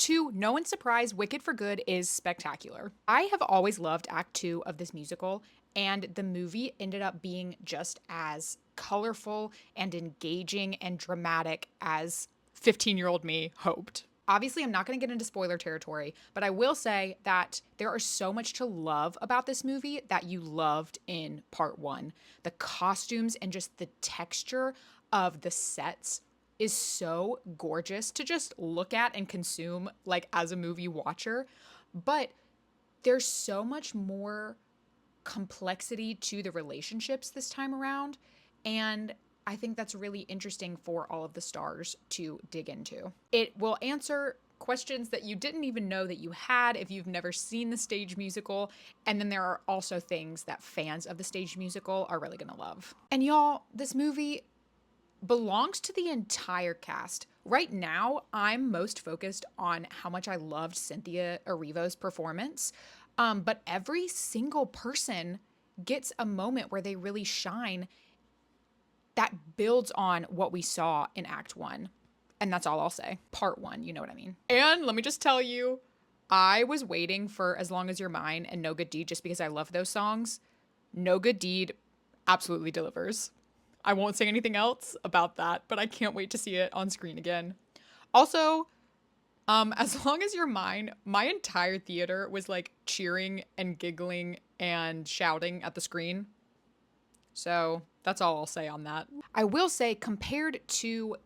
2, no one's surprised, Wicked for Good is spectacular. I have always loved Act 2 of this musical, and the movie ended up being just as colorful and engaging and dramatic as 15-year-old me hoped. Obviously, I'm not going to get into spoiler territory, but I will say that there are so much to love about this movie that you loved in part 1. The costumes and just the texture of the sets is so gorgeous to just look at and consume like as a movie watcher, but there's so much more complexity to the relationships this time around, and I think that's really interesting for all of the stars to dig into. It will answer questions that you didn't even know that you had if you've never seen the stage musical, and then there are also things that fans of the stage musical are really gonna love. And y'all, this movie belongs to the entire cast. Right now, I'm most focused on how much I loved Cynthia Erivo's performance, but every single person gets a moment where they really shine that builds on what we saw in Act 1. And that's all I'll say. Part 1, you know what I mean. And let me just tell you, I was waiting for As Long As You're Mine and No Good Deed just because I love those songs. No Good Deed absolutely delivers. I won't say anything else about that, but I can't wait to see it on screen again. Also, As Long As You're Mine, my entire theater was like cheering and giggling and shouting at the screen. So that's all I'll say on that. I will say, compared to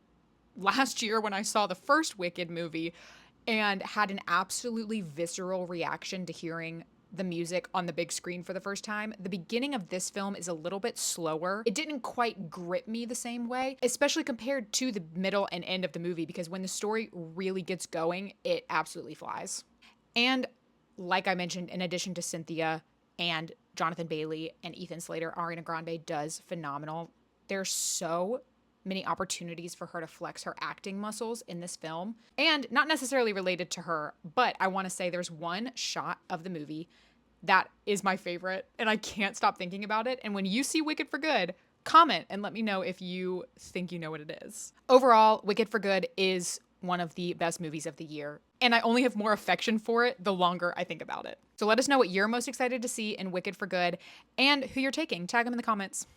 last year when I saw the first Wicked movie and had an absolutely visceral reaction to hearing the music on the big screen for the first time, the beginning of this film is a little bit slower. It didn't quite grip me the same way, especially compared to the middle and end of the movie, because when the story really gets going, it absolutely flies. And like I mentioned, in addition to Cynthia and Jonathan Bailey and Ethan Slater, Ariana Grande does phenomenal. There's so many opportunities for her to flex her acting muscles in this film, and not necessarily related to her, but I want to say there's one shot of the movie that is my favorite, and I can't stop thinking about it. And when you see Wicked for Good, comment and let me know if you think you know what it is. Overall, Wicked for Good is one of the best movies of the year, and I only have more affection for it the longer I think about it. So let us know what you're most excited to see in Wicked for Good and who you're taking. Tag them in the comments.